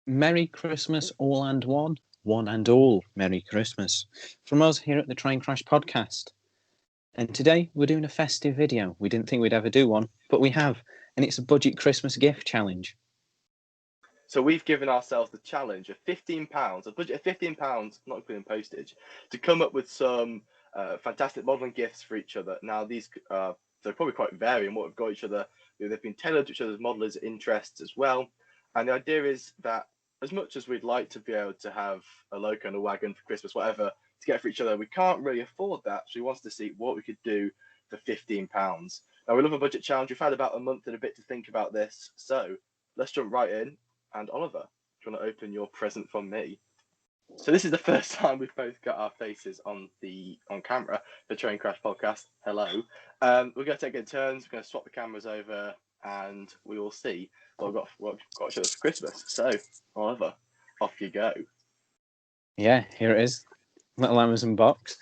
Merry Christmas, all and one and all. Merry Christmas from us here at the Train Crash Podcast. And today we're doing a festive video. We didn't think we'd ever do one, but we have, and it's a budget Christmas gift challenge. So we've given ourselves the challenge of £15, a budget of £15, not including postage, to come up with some fantastic modelling gifts for each other. Now they're probably quite varying what we've got each other. They've been tailored to each other's modellers' interests as well. And the idea is that as much as we'd like to be able to have a loco and a wagon for Christmas, whatever, to get for each other, we can't really afford that. So we wanted to see what we could do for £15. Now we love a budget challenge. We've had about a month and a bit to think about this. So let's jump right in. And Oliver, do you want to open your present from me? So this is the first time we've both got our faces on camera for Train Crash Podcast. Hello. We're going to take it in turns. We're going to swap the cameras over, and we will see what we've got to show us for Christmas. So, Oliver, off you go. Yeah, here it is. Little Amazon box.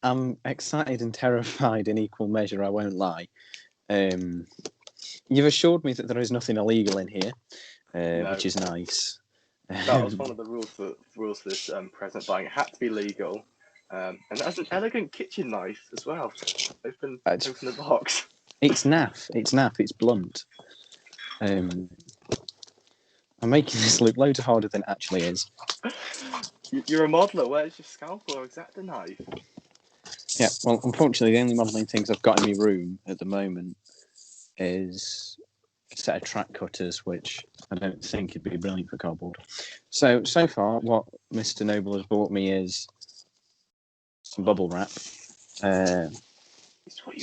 I'm excited and terrified in equal measure, I won't lie. You've assured me that there is nothing illegal in here, No. which is nice. That was one of the rules for this present buying. It had to be legal. And it has an elegant kitchen knife as well. Open the box. It's naff. It's blunt. I'm making this look loads harder than it actually is. You're a modeller. Where's your scalpel or X-Acto knife? Yeah, well, unfortunately, the only modelling things I've got in my room at the moment is a set of track cutters, which I don't think would be brilliant for cardboard. So far, what Mr. Noble has bought me is some bubble wrap. Some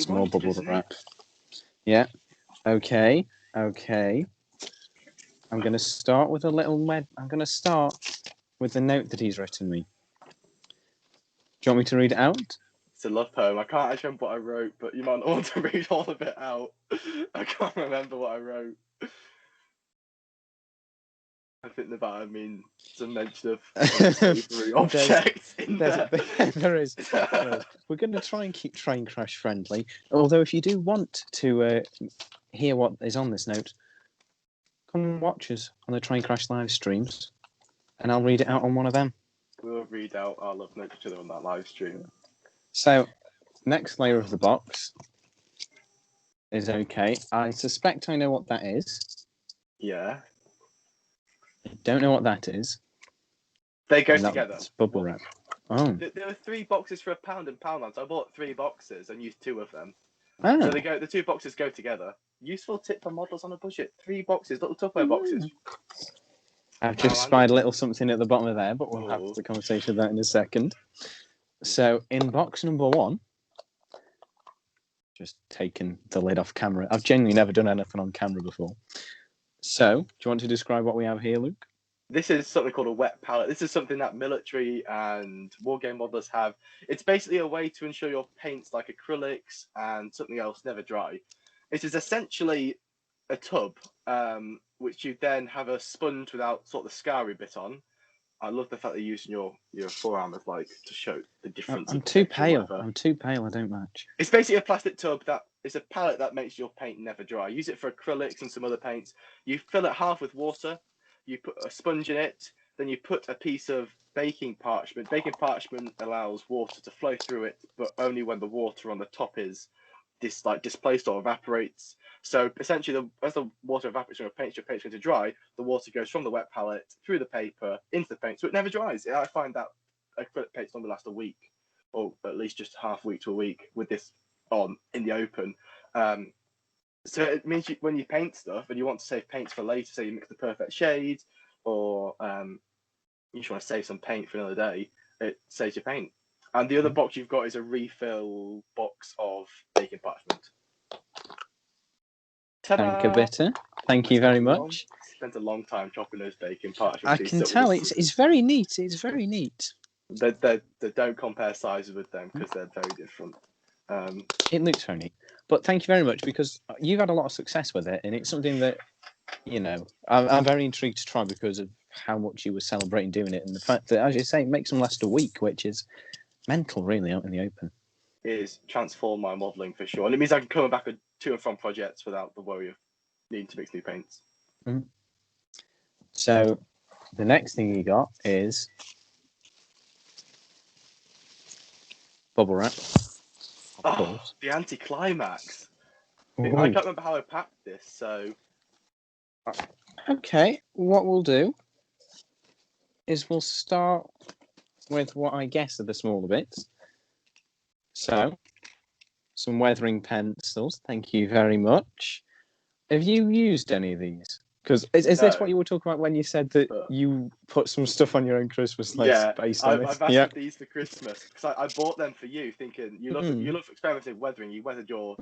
more bubble wrap. Yeah. Okay. I'm going to start with I'm going to start with the note that he's written me. Do you want me to read it out? It's a love poem. I can't actually remember what I wrote, but you might not want to read all of it out. I can't remember what I wrote. I think some mention of slavery objects in there. There is. We're going to try and keep Train Crash friendly. Although if you do want to hear what is on this note, come and watch us on the Train Crash live streams, and I'll read it out on one of them. We'll read out our love note to each other on that live stream. So, next layer of the box is okay. I suspect I know what that is. Yeah. I don't know what that is. They go together. It's bubble wrap. Oh. There were 3 boxes for £1 in Poundland, so I bought 3 boxes and used 2 of them. Oh. So the 2 boxes go together. Useful tip for models on a budget. 3 boxes, little Tupperware boxes. I've just spied a little something at the bottom of there, but we'll have the conversation of that in a second. So in box number 1, just taking the lid off camera. I've genuinely never done anything on camera before. So, do you want to describe what we have here, Luke? This is something called a wet palette. This is something that military and wargame modelers have. It's basically a way to ensure your paints like acrylics and something else never dry. It is essentially a tub, which you then have a sponge without sort of the scary bit on. I love the fact that you're using your forearm as like to show the difference. I'm too pale. I don't match. It's basically a plastic tub that is a palette that makes your paint never dry. Use it for acrylics and some other paints. You fill it half with water. You put a sponge in it. Then you put a piece of baking parchment. Baking parchment allows water to flow through it, but only when the water on the top is displaced or evaporates. So essentially, as the water evaporates from your paint's going to dry, the water goes from the wet palette through the paper into the paint, so it never dries. I find that acrylic paints normally last a week, or at least just half week to a week with this on in the open. So it means when you paint stuff and you want to save paints for later, say you mix the perfect shade, or you just want to save some paint for another day, it saves your paint. And the other box you've got is a refill box of baking parchment. Ta-da! Thank you very much. Spent a long time chopping those baking parchment. I can tell it's very neat. It's very neat. They don't compare sizes with them because they're very different. It looks very neat. But thank you very much, because you've had a lot of success with it, and it's something that, I'm very intrigued to try because of how much you were celebrating doing it, and the fact that, as you say, it makes them last a week, which is mental, really, out in the open. It is transform my modelling for sure, and it means I can come back to and from projects without the worry of needing to mix new paints. So the next thing you got is bubble wrap. Of course. The anticlimax. I Ooh. can't remember how I packed this, so Okay, what we'll do is we'll start with what I guess are the smaller bits. So, some weathering pencils. Thank you very much. Have you used any of these? Because is this No. what you were talking about when you said that you put some stuff on your own Christmas list based on this? I've asked for these for Christmas because I bought them for you, thinking you love experimenting with weathering. You weathered your,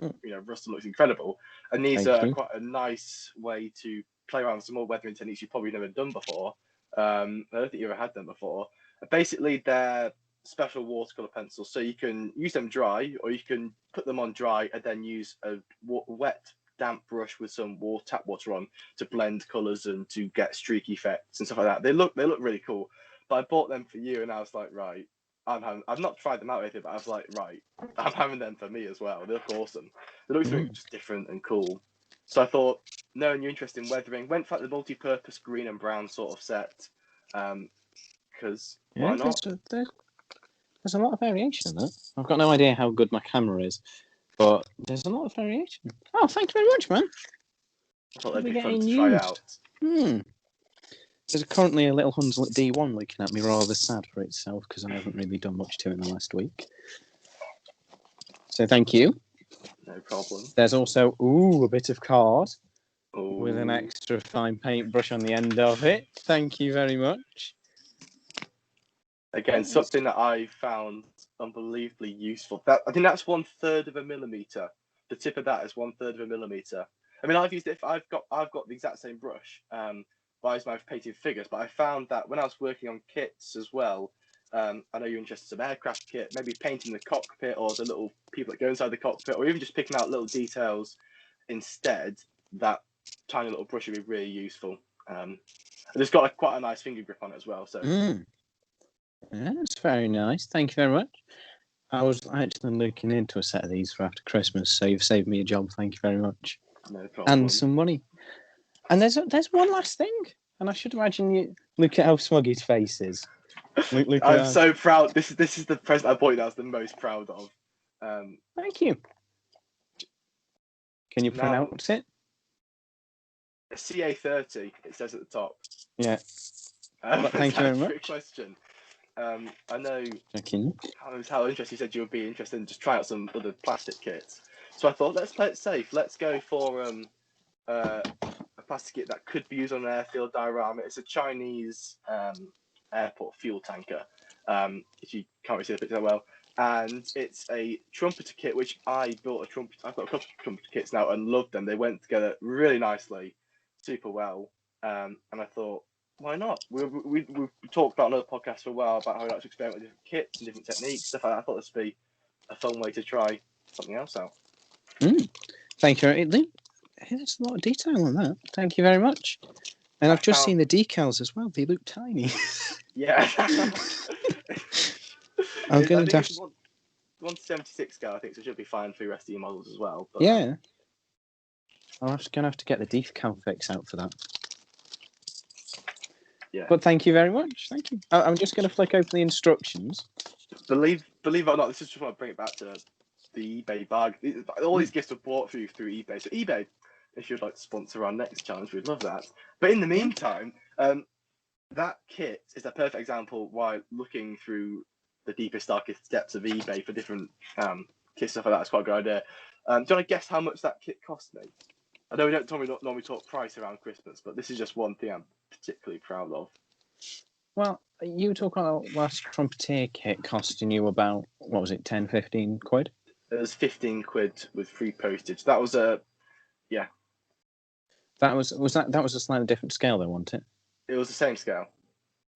Ruston looks incredible, and these are quite a nice way to play around with some more weathering techniques you've probably never done before. I don't think you ever had them before. Basically, they're special watercolor pencils, so you can use them dry, or you can put them on dry and then use a wet, damp brush with some tap water on to blend colors and to get streak effects and stuff like that. They look really cool. But I bought them for you, and I was like, right, I've not tried them out or anything, but I was like, right, I'm having them for me as well. They look awesome. They look something just different and cool. So I thought, knowing you're interested in weathering, went for like the multi-purpose green and brown sort of set. Because why not? There's a lot of variation in that. I've got no idea how good my camera is, but there's a lot of variation. Oh, thank you very much, man. I thought that'd be fun to try out. There's currently a little Hunslet D1 looking at me, rather sad for itself because I haven't really done much to it in the last week. So thank you. No problem. There's also a bit of card with an extra fine paintbrush on the end of it. Thank you very much. Again, something that I found unbelievably useful. I think that's 1/3 of a millimeter. The tip of that is 1/3 of a millimeter. I mean, I've used it. I've got the exact same brush. But I use my painted figures. But I found that when I was working on kits as well, I know you're interested in some aircraft kit, maybe painting the cockpit or the little people that go inside the cockpit, or even just picking out little details instead. That tiny little brush would be really useful. And it's got quite a nice finger grip on it as well. So. That's very nice. Thank you very much. I was actually looking into a set of these for after Christmas, so you've saved me a job. Thank you very much. No problem. And some money. And there's one last thing, and I should imagine you look at how smug his face is. Look I'm so proud. This is the present I bought you that I was the most proud of. Thank you. Can you pronounce it? CA30. It says at the top. Yeah. Thank you very much. Great question. I know Okay. how interested you said you would be interested in just trying out some other plastic kits. So I thought, let's play it safe. Let's go for a plastic kit that could be used on an airfield diorama. It's a Chinese airport fuel tanker. If you can't really see the picture that well. And it's a trumpeter kit, which I built a trumpet. I've got a couple of trumpeter kits now and loved them. They went together really nicely, super well. And I thought, why not? We've talked about another podcast for a while about how we like to experiment with different kits and different techniques, stuff like that. I thought this would be a fun way to try something else out. Thank you. There's a lot of detail on that. Thank you very much. And I've just seen the decals as well. They look tiny. Yeah. I'm going to have 1/76 scale, I think, so it should be fine for the rest of your models as well. But, yeah. I'm going to have to get the decal fix out for that. Yeah. But thank you very much. Thank you. I'm just going to flick open the instructions. Believe it or not, this is just want to bring it back to the eBay bag. All these gifts were bought through eBay. So eBay, if you'd like to sponsor our next challenge, we'd love that. But in the meantime, that kit is a perfect example why looking through the deepest, darkest depths of eBay for different kit stuff like that is quite a good idea. Do you want to guess how much that kit cost me? I know we don't normally talk price around Christmas, but this is just one thing I'm particularly proud of. Well, you were talking about last trumpeter kit costing you about, what was it, 10, 15 quid? It was 15 quid with free postage. That was That was a slightly different scale though, wasn't it? It was the same scale.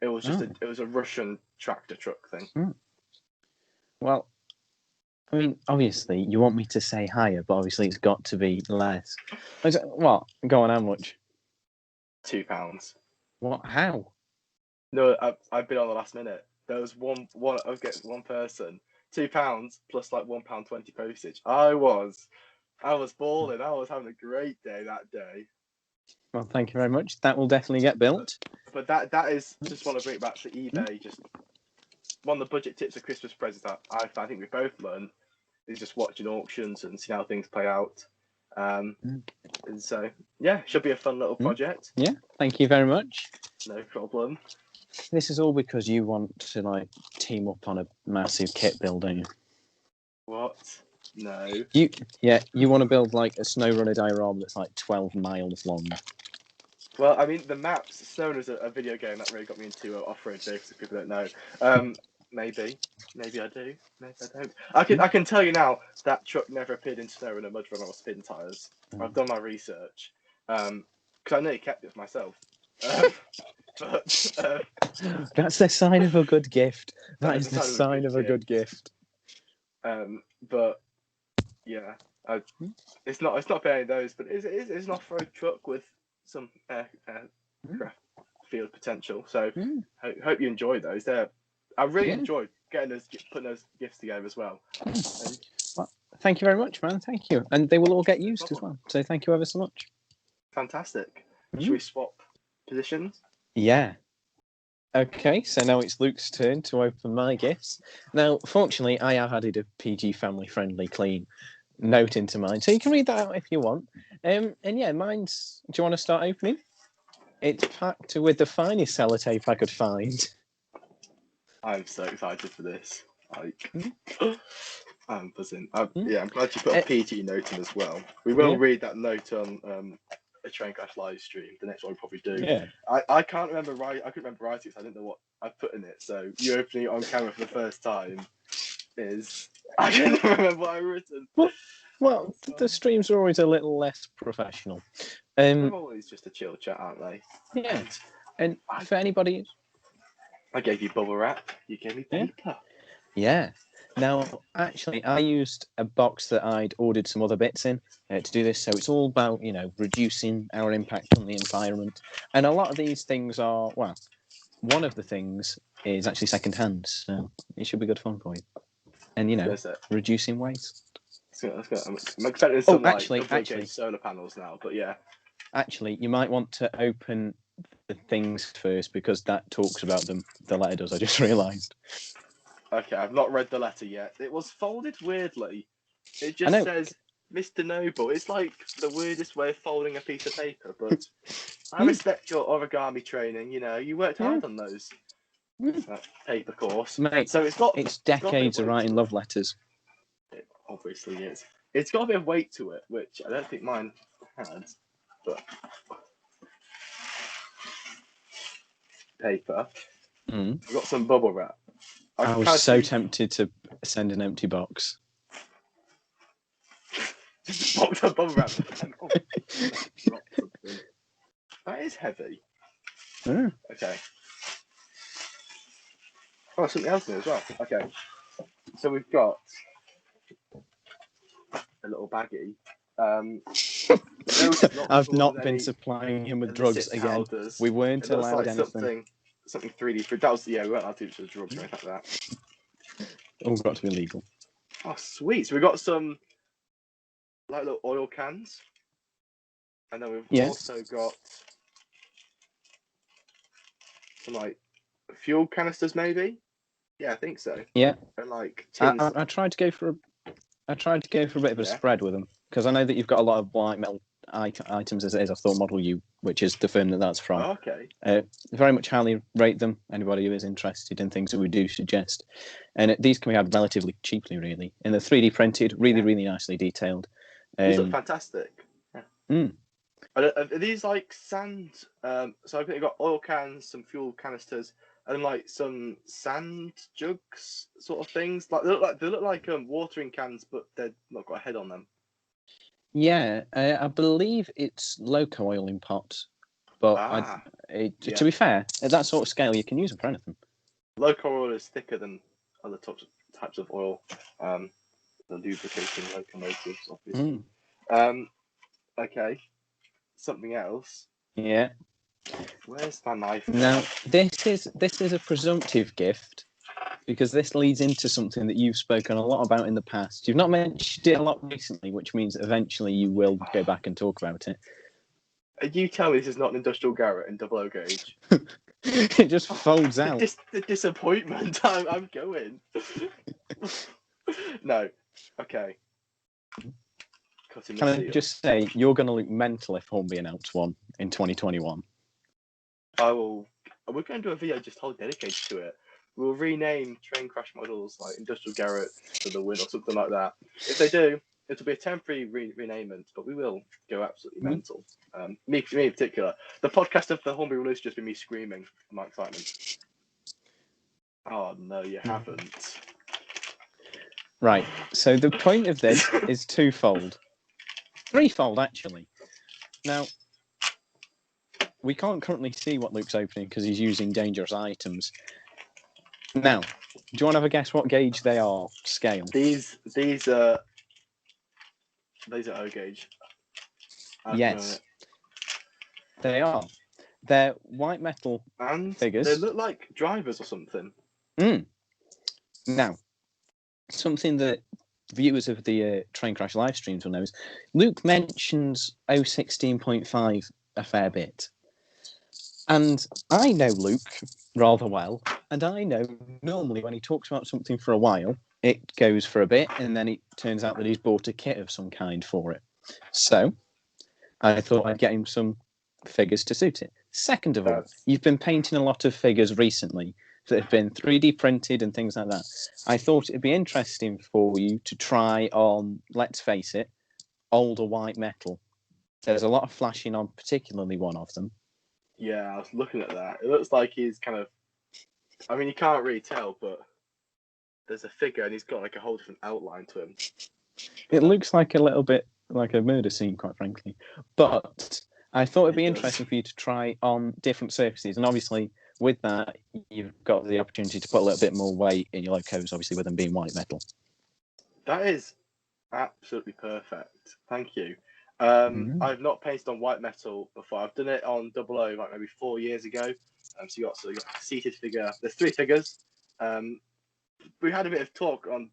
It was just it was a Russian tractor truck thing. Well, I mean, obviously you want me to say higher, but obviously it's got to be less. What? Go on, how much? £2. What? How? No, I've been on the last minute. There was one person, £2 plus like £1.20 postage. I was balling. I was having a great day that day. Well, thank you very much. That will definitely get built. but that is just want to bring it back to eBay. Just one of the budget tips of Christmas presents that I think we both learned is just watching auctions and seeing how things play out. And so yeah, should be a fun little project. Yeah, thank you very much. No problem. This is all because you want to like team up on a massive kit build, don't you? What? No. You want to build like a SnowRunner diorama that's like 12 miles long. Well, I mean, the maps, SnowRunner is a video game that really got me into off-road vehicles, if people don't know. Maybe I do, maybe I don't. I can tell you now, that truck never appeared in SnowRunner, Mudrunner or Spin Tires. I've done my research, because I nearly kept it for myself. That's the sign of a good gift. That is the sign of a good gift. But yeah, it's not for any of those, but it's an off-road truck with some aircraft field potential. So hope you enjoy those. I really enjoyed putting those gifts together as well. Well, thank you very much, man. Thank you, and they will all get used as well. So thank you ever so much. Fantastic. Should we swap positions? Yeah. Okay, so now it's Luke's turn to open my gifts. Now, fortunately, I have added a PG family-friendly clean note into mine, so you can read that out if you want. And yeah, mine's. Do you want to start opening? It's packed with the finest sellotape I could find. I'm so excited for this. I'm buzzing. Yeah, I'm glad you put a PG note in as well. We will read that note on a Train Crash live stream. The next one we'll probably do. Yeah. I can't remember I couldn't remember writing, so I didn't know what I put in it. So you opening it on camera for the first time is I can't remember what I written. Well, the streams are always a little less professional. They're always just a chill chat, aren't they? Yeah. And for anybody, I gave you bubble wrap. You gave me paper. Yeah. Now, actually, I used a box that I'd ordered some other bits in to do this. So it's all about, reducing our impact on the environment. And a lot of these things are, well, one of the things is actually second-hand. So it should be good fun for you. And, reducing waste. Let's go. I'm expecting some actually, solar panels now, but yeah. Actually, you might want to open the things first because that talks about them. The letter does, I just realised. Okay, I've not read the letter yet. It was folded weirdly. It just says Mr. Noble. It's like the weirdest way of folding a piece of paper, but I respect your origami training. You worked hard on those. Paper course. Mate, so it's decades of writing love letters. It obviously is. It's got a bit of weight to it, which I don't think mine had. But paper. We've got some bubble wrap. I was so tempted to send an empty box. Box of bubble wrap. That is heavy. Okay. Oh, something else in there as well. Okay. So we've got a little baggie. I've not been supplying him with drugs again. We weren't allowed anything. Something 3D food. That was we weren't allowed to do drugs or anything like that. All got to be legal. Oh, sweet. So we got some like little oil cans, and then we've also got some like fuel canisters, maybe. Yeah, I think so. Yeah. And like I tried to go for a bit of a spread with them because I know that you've got a lot of white metal items as it is. I thought Model U, which is the firm that's from. Oh, okay. Very much highly rate them. Anybody who is interested in things that we do suggest, and these can be had relatively cheaply, really. And they're 3D printed, really nicely detailed. These look fantastic. Yeah. Are these like sand? So I think you've got oil cans, some fuel canisters, and like some sand jugs, sort of things. Like they look like watering cans, but they've not got a head on them. Yeah, I believe it's loco oil in pots, but to be fair, at that sort of scale, you can use them for anything. Loco oil is thicker than other types of oil. The lubricating locomotives, obviously. Okay. Something else. Yeah. Where's my knife? Now, this is a presumptive gift because this leads into something that you've spoken a lot about in the past. You've not mentioned it a lot recently, which means eventually you will go back and talk about it. You tell me this is not an industrial Garrett in double O gauge. It just folds out. The disappointment. I'm going. No. Okay. Can I just say, you're going to look mental if Hornby announce one in 2021. I will. We're going to do a video just wholly dedicated to it. We'll rename train crash models like Industrial Garrett for the win or something like that. If they do, it'll be a temporary renamement, but we will go absolutely mental. Me in particular. The podcast of the Hornby release just been me screaming for my excitement. Oh no, you haven't. Right. So the point of this is twofold. Threefold, actually. Now, we can't currently see what Luke's opening because he's using dangerous items. Now, do you want to have a guess what gauge they are? Scale. These are O gauge. Yes, they are. They're white metal figures. They look like drivers or something. Now, something that viewers of the train crash live streams will know is Luke mentions 016.5 a fair bit. And I know Luke rather well, and I know normally when he talks about something for a while, it goes for a bit, and then it turns out that he's bought a kit of some kind for it. So I thought I'd get him some figures to suit it. Second of all, you've been painting a lot of figures recently that have been 3D printed and things like that. I thought it'd be interesting for you to try on, let's face it, older white metal. There's a lot of flashing on, particularly one of them. Yeah, I was looking at that. It looks like he's kind of... I mean, you can't really tell, but there's a figure and he's got like a whole different outline to him. It looks like a little bit like a murder scene, quite frankly. But I thought it'd be interesting for you to try on different surfaces. And obviously, with that, you've got the opportunity to put a little bit more weight in your locos, obviously, with them being white metal. That is absolutely perfect. Thank you. I've not painted on white metal before. I've done it on 00 like maybe 4 years ago. So you got a seated figure. There's 3 figures. We had a bit of talk on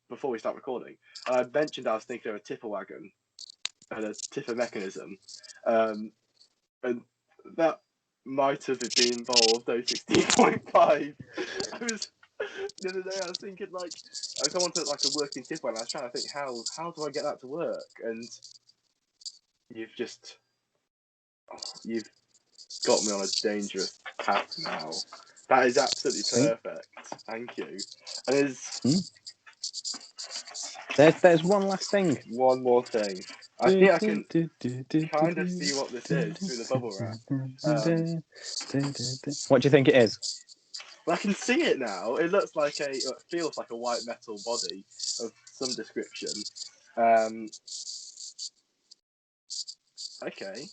before we start recording. I mentioned I was thinking of a tipper wagon and a tipper mechanism, and that might have been involved. 16.5. The other day I was thinking like I wanted like a working tipper, and I was trying to think how do I get that to work, and you've got me on a dangerous path now. That is absolutely perfect. Thank you. And there's one last thing. One more thing. I think I can kind of see what this is through the bubble wrap. What do you think it is? Well, I can see it now. It looks like it feels like a white metal body of some description. Okay.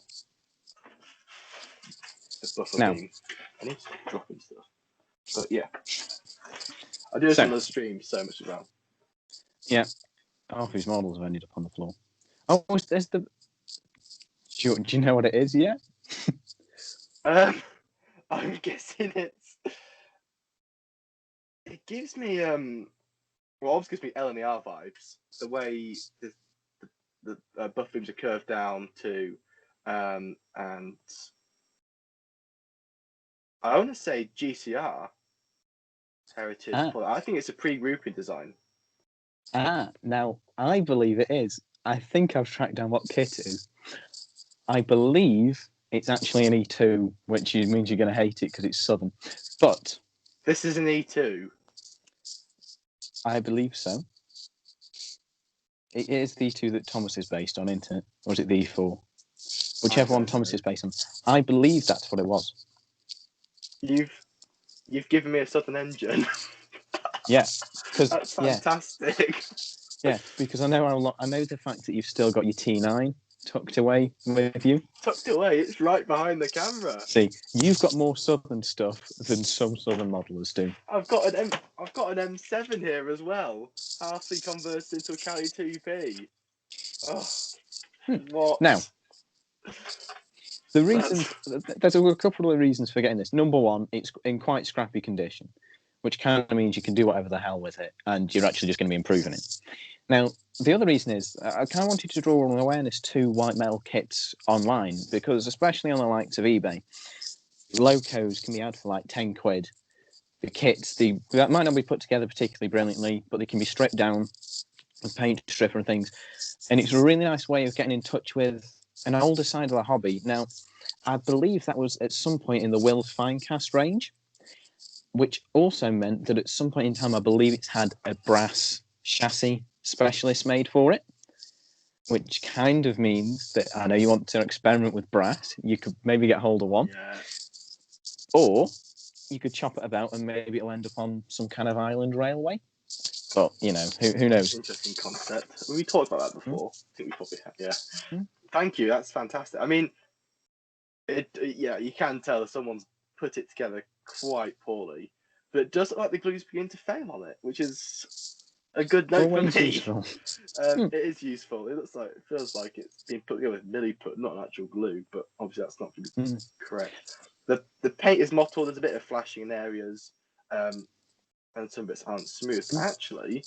The buffer beam. I need to stop dropping stuff. But yeah. I do this on the stream so much as well. Yeah. Half his models have ended up on the floor. Oh, there's the... Do you know what it is yet? I'm guessing it gives me obviously gives me LNER vibes. The way the buff beams are curved down to and I want to say GCR heritage. I think it's a pre-grouping design. Now I believe it is. I think I've tracked down what kit it is. I believe it's actually an E2, which means you're going to hate it because it's Southern. But this is an E2. I believe so. It is the E2 that Thomas is based on, isn't it? Or is it the E4? Whichever one Thomas is based on. I believe that's what it was. You've given me a Southern engine. Yeah, that's fantastic. Yeah, because I know the fact that you've still got your T9 tucked away with you. Tucked away? It's right behind the camera. See, you've got more Southern stuff than some Southern modelers do. I've got an M7 here as well. Halfly converted into a Cali 2P. Oh, what? Now, the reason there's a couple of reasons for getting this. Number one, it's in quite scrappy condition, which kind of means you can do whatever the hell with it, and you're actually just going to be improving it. Now, the other reason is I kind of wanted to draw an awareness to white metal kits online, because especially on the likes of eBay, locos can be had for like 10 quid. The kits, that might not be put together particularly brilliantly, but they can be stripped down with paint stripper and things. And it's a really nice way of getting in touch with an older side of the hobby. Now, I believe that was at some point in the Wills Finecast range, which also meant that at some point in time, I believe it's had a brass chassis specialist made for it, which kind of means that I know you want to experiment with brass. You could maybe get hold of one. Yeah. Or you could chop it about and maybe it'll end up on some kind of island railway. But, you know, who knows? Interesting concept. We talked about that before. I think we probably have, yeah. Thank you, that's fantastic. I mean, yeah, you can tell that someone's put it together quite poorly, but it does look like the glue's beginning to fail on it, which is a good note for me. Useful. It is useful. It feels like it's been put together with milliput, not an actual glue, but obviously that's not going to be correct. The paint is mottled. There's a bit of flashing in areas, and some bits aren't smooth. But actually,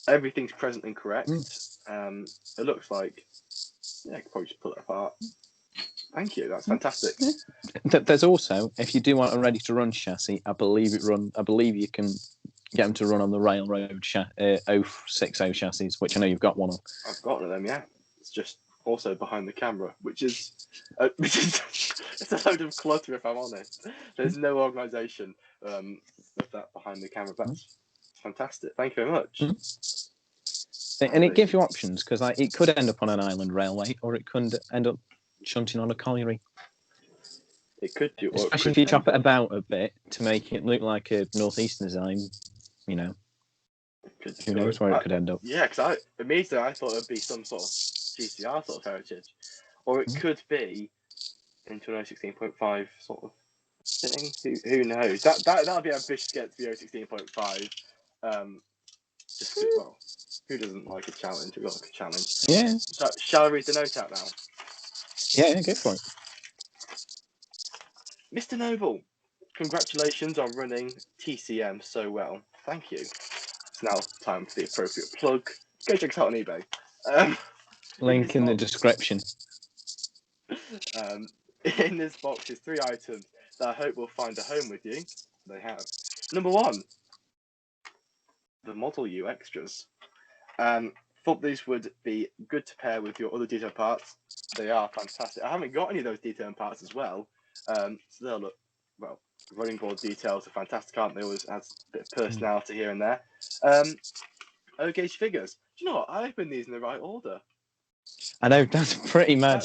everything's present and correct. It looks like, yeah, I could probably just pull it apart. Thank you. That's fantastic. There's also, if you do want a ready-to-run chassis, I believe you can get them to run on the Railroad 060 chassis, which I know you've got one of. I've got one of them, yeah. It's just also behind the camera, which is it's a load of clutter, if I'm honest. There's no organisation with that behind the camera. That's fantastic. Thank you very much. And it gives you options, because it could end up on an island railway, or it could end up shunting on a colliery. It could do, especially if you chop it about a bit to make it look like a northeastern design. You know, who knows where it could end up? Yeah, because immediately I thought it would be some sort of GCR sort of heritage, or it could be into an 016.5 sort of thing. Who knows? That'd be ambitious to get to the 016.5. Just well, who doesn't like a challenge? We like a challenge. Yeah. So, shall I read the note out now? Yeah, go for it. Mr. Noble, congratulations on running TCM so well. Thank you. It's now time for the appropriate plug. Go check us out on eBay. Link in the description. In this box is 3 items that I hope will find a home with you. They have. Number 1, the Model U extras. Thought these would be good to pair with your other detail parts. They are fantastic. I haven't got any of those detail parts as well. So they'll look, well, running board details are fantastic, aren't they? Always adds a bit of personality here and there. O-gauge figures. Do you know what? I opened these in the right order. I know, that's pretty mad.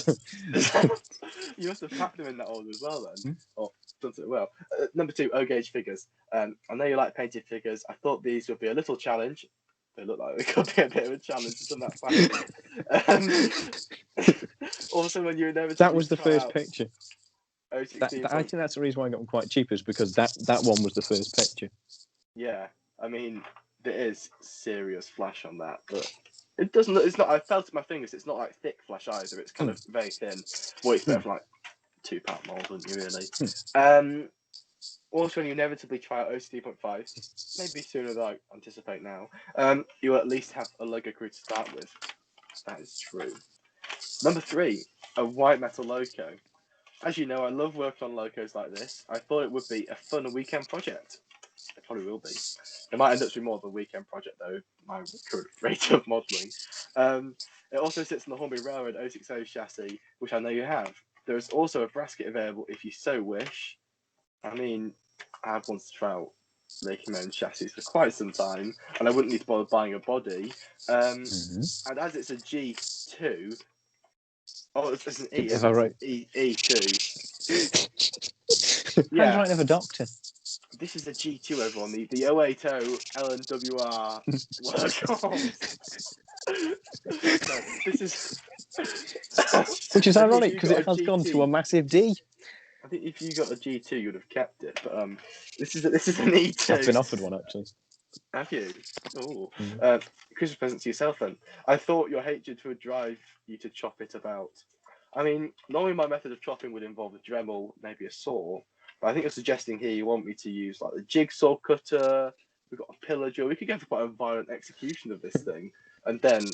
You must have packed them in that order as well then. Or done so well. Number 2, O-gauge figures. I know you like painted figures. I thought these would be a little challenge. They look like they could be a bit of a challenge to that fashion. Also, when you inevitably that was the first picture. I think that's the reason why I got them quite cheap, is because that one was the first picture. Yeah, I mean, there is serious flash on that, but it doesn't look, it's not, I felt it my fingers, it's not like thick flash either, it's kind of very thin. Well, it's better for like £2 mould, wouldn't you, really? Also, when you inevitably try out OCD.5, maybe sooner than I anticipate now, you will at least have a Lego crew to start with. That is true. Number 3, a white metal loco. As you know, I love working on locos like this. I thought it would be a fun weekend project. It probably will be. It might end up being more of a weekend project, though, my current rate of modelling. It also sits on the Hornby Railroad 060 chassis, which I know you have. There is also a bracket available if you so wish. I mean, I've wanted to try out making my own chassis for quite some time, and I wouldn't need to bother buying a body. And as it's a G2, oh, it's an E. Is that right? E2. Yeah. How's right of a doctor? This is a G2 over on the 080 LNWR workhorse. No, this is. Which is ironic because it has gone to a massive D. I think if you got a G2, you would have kept it. But this is an E2. I've been offered one actually. Have you? Oh, Christmas present to yourself then. I thought your hatred would drive you to chop it about. I mean, normally my method of chopping would involve a Dremel, maybe a saw. But I think you're suggesting here you want me to use like the jigsaw cutter. We've got a pillar drill. We could go for quite a violent execution of this thing, and then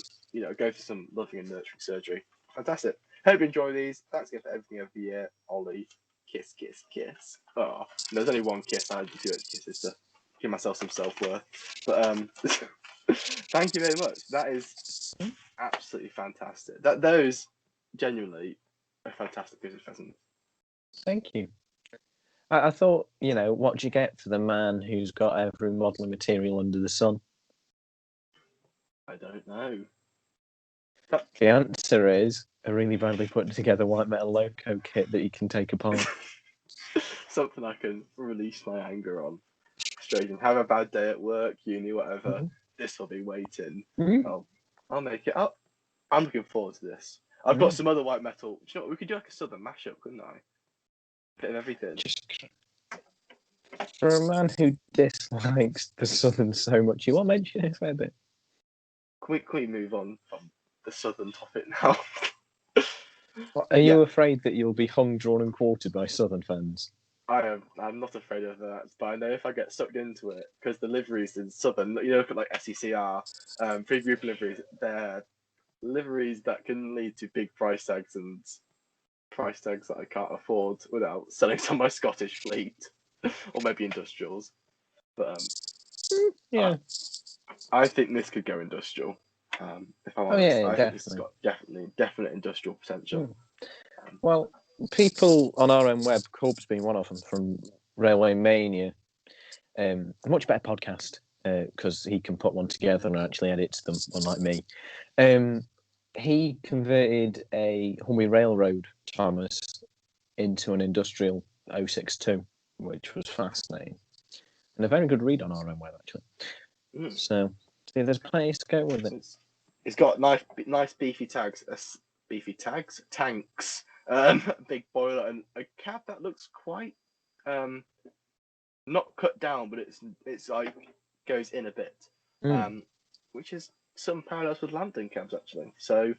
go for some loving and nurturing surgery. Fantastic. Hope you enjoy these. Thanks again for everything over the year, Ollie Kiss, kiss, kiss. Oh, there's only one kiss. I had to do it kisses to give myself some self-worth. But thank you very much. That is absolutely fantastic. Those genuinely are fantastic Christmas presents. Thank you. I thought, what do you get for the man who's got every modelling material under the sun? I don't know. The answer is a really badly put together white metal loco kit that you can take apart. Something I can release my anger on. Frustrating. Have a bad day at work, uni, whatever. Mm-hmm. This will be waiting. Mm-hmm. I'll make it up. I'm looking forward to this. I've got some other white metal. Do you know what? We could do like a southern mashup, couldn't I? Bit of everything. For a man who dislikes the southern so much, you want to mention it a fair bit. Can we move on from the southern topic now? Are you afraid that you'll be hung, drawn, and quartered by southern fans? I'm not afraid of that, but I know if I get sucked into it, because the liveries in southern, look at like SECR, free group liveries, they're liveries that can lead to big price tags and price tags that I can't afford without selling some of my Scottish fleet or maybe industrials. But yeah, I think this could go industrial. If I'm honest, I think this has got definite industrial potential. Well, people on our own web, Corb's been one of them from Railway Mania, a much better podcast because he can put one together and actually edits them, unlike me. He converted a Humvee Railroad Thomas into an industrial 062, which was fascinating. And a very good read on our own web, actually. So, there's plenty to go with it. It's got nice beefy tags, tanks, big boiler, and a cab that looks quite not cut down, but it's like goes in a bit, which is some parallels with Lambton cabs actually. So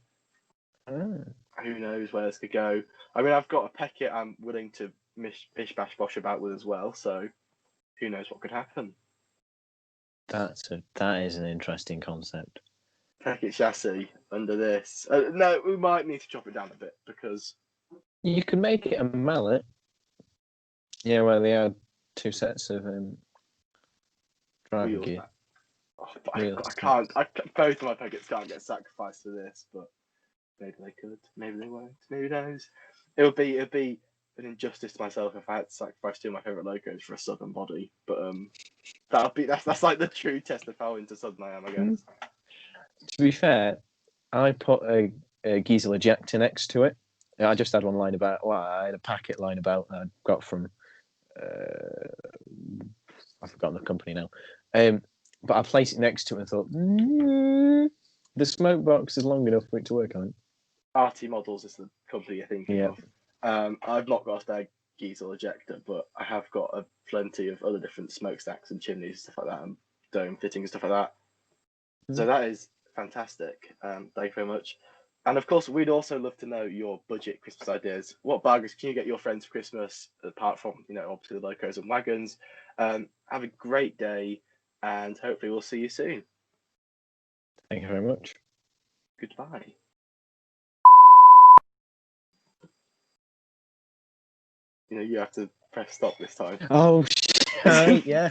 who knows where this could go? I mean, I've got a Peckett I'm willing to bish bash bosh about with as well. So who knows what could happen? That is an interesting concept. Peckett chassis under this. No, we might need to chop it down a bit because you can make it a mallet. Yeah, where they had two sets of driving gear. I can't. Both of my Pecketts can't get sacrificed for this, but maybe they could. Maybe they won't. Who knows? It would be an injustice to myself if I had to sacrifice two of my favourite locos for a southern body. But that's like the true test of how into southern I am, I guess. To be fair, I put a Giesel ejector next to it. I just had one lying about. Well, I had a Packet lying about that I got from. I've forgotten the company now. But I placed it next to it and thought, the smoke box is long enough for it to work on it. RT Models is the company you're thinking of. I've not got a spare Giesel ejector, but I have got plenty of other different smokestacks and chimneys, stuff like that, and dome fitting and stuff like that. So that is fantastic. Thank you very much. And of course, we'd also love to know your budget Christmas ideas. What bargains can you get your friends for Christmas, apart from, obviously the locos and wagons? Have a great day, and hopefully we'll see you soon. Thank you very much. Goodbye. You have to press stop this time. Oh, yeah.